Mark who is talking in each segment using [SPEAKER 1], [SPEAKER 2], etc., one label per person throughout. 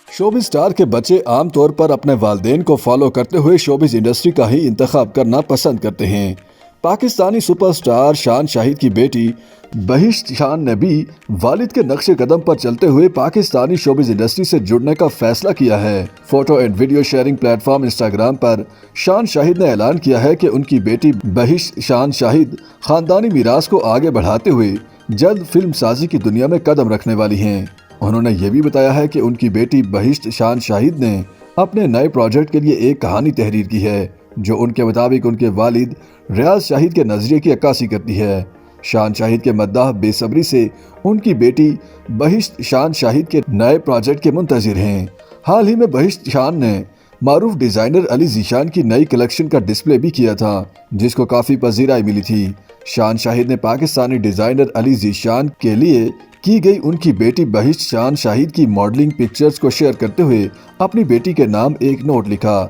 [SPEAKER 1] Showbiz star के बच्चे आम तौर पर अपने वालिदैन को फॉलो करते हुए शोबिज इंडस्ट्री का ही इंतखाब करना पसंद करते हैं। पाकिस्तानी सुपरस्टार शान शाहिद की बेटी बहिश्त शान ने भी वालिद के नक्शे कदम पर चलते हुए पाकिस्तानी शोबिज इंडस्ट्री से जुड़ने का फैसला किया है। Photo and video sharing platform Instagram पर शान शाहिद ने ऐलान किया है कि उनकी बेटी बहिश्त शान शाहिद खानदानी मीरास को आगे बढ़ाते हुए जल्द फिल्म साजी की दुनिया में कदम रखने वाली हैं। उन्होंने ये भी बताया है कि उनकी बेटी बहिश्त शान शाहिद ने अपने नए प्रोजेक्ट के लिए एक कहानी तहरीर की है जो उनके मुताबिक उनके वालिद रियाज शाहिद के नजरिए की अक्कासी करती है। शान शाहिद के मद्दाह बेसब्री से उनकी बेटी बहिश्त शान शाहिद के नए प्रोजेक्ट के मुंतजिर हैं। हाल ही में बहिश्त शान ने मारूफ डिजाइनर अली जीशान की नई कलेक्शन का डिस्प्ले भी किया था जिसको काफी पजीराई मिली थी। शान शाहिद ने पाकिस्तानी डिजाइनर अली जीशान के लिए की गई उनकी बेटी बहिश्त शान शाहिद की मॉडलिंग पिक्चर्स को शेयर करते हुए अपनी बेटी के नाम एक नोट लिखा।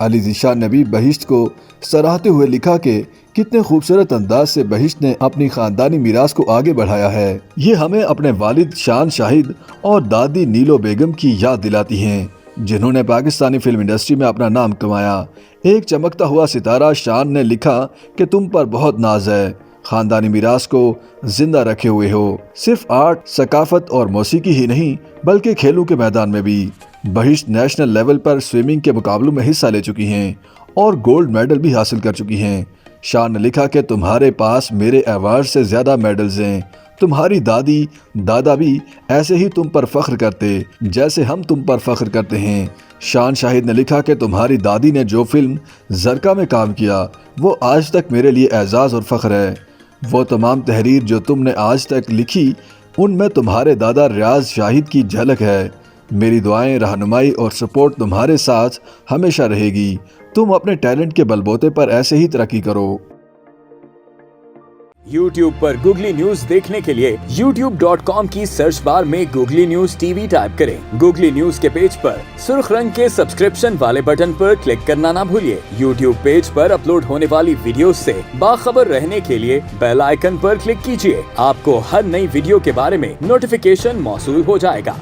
[SPEAKER 1] अली जीशान ने भी बहिश्त को सराहते हुए लिखा कि कितने खूबसूरत अंदाज से बहिश्त ने अपनी खानदानी मीरास को आगे बढ़ाया है। ये हमें अपने वालिद शान शाहिद और दादी नीलो बेगम की याद दिलाती हैं जिन्होंने पाकिस्तानी फिल्म इंडस्ट्री में अपना नाम कमाया। एक चमकता हुआ सितारा शान ने लिखा कि तुम पर बहुत नाज है, खानदानी मीरास को जिंदा रखे हुए हो, सिर्फ आर्ट, सकाफत और मौसीकी ही नहीं बल्कि खेलों के मैदान में भी। बहिश्त नेशनल लेवल पर स्विमिंग के मुकाबलों में हिस्सा ले चुकी हैं और गोल्ड मेडल भी हासिल कर चुकी हैं। शान ने लिखा कि तुम्हारे पास मेरे अवार्ड से ज्यादा मेडल्स हैं, तुम्हारी दादी दादा भी ऐसे ही तुम पर फख्र करते जैसे हम तुम पर फख्र करते हैं। शान शाहिद ने लिखा कि तुम्हारी दादी ने जो फिल्म जरका में काम किया वो आज तक मेरे लिए एजाज और फख्र है। वो तमाम तहरीर जो तुमने आज तक लिखी उनमें तुम्हारे दादा रियाज शाहिद की झलक है। मेरी दुआएं, रहनुमाई और सपोर्ट तुम्हारे साथ हमेशा रहेगी। तुम अपने टैलेंट के बलबूते पर ऐसे ही तरक्की करो।
[SPEAKER 2] YouTube पर गूगली न्यूज देखने के लिए youtube.com की सर्च बार में गूगली न्यूज टीवी टाइप करें। गूगली न्यूज के पेज पर सुर्ख रंग के सब्सक्रिप्शन वाले बटन पर क्लिक करना ना भूलिए। YouTube पेज पर अपलोड होने वाली वीडियो से बाखबर रहने के लिए बेल आइकन पर क्लिक कीजिए। आपको हर नई वीडियो के बारे में नोटिफिकेशन मौसूल हो जाएगा।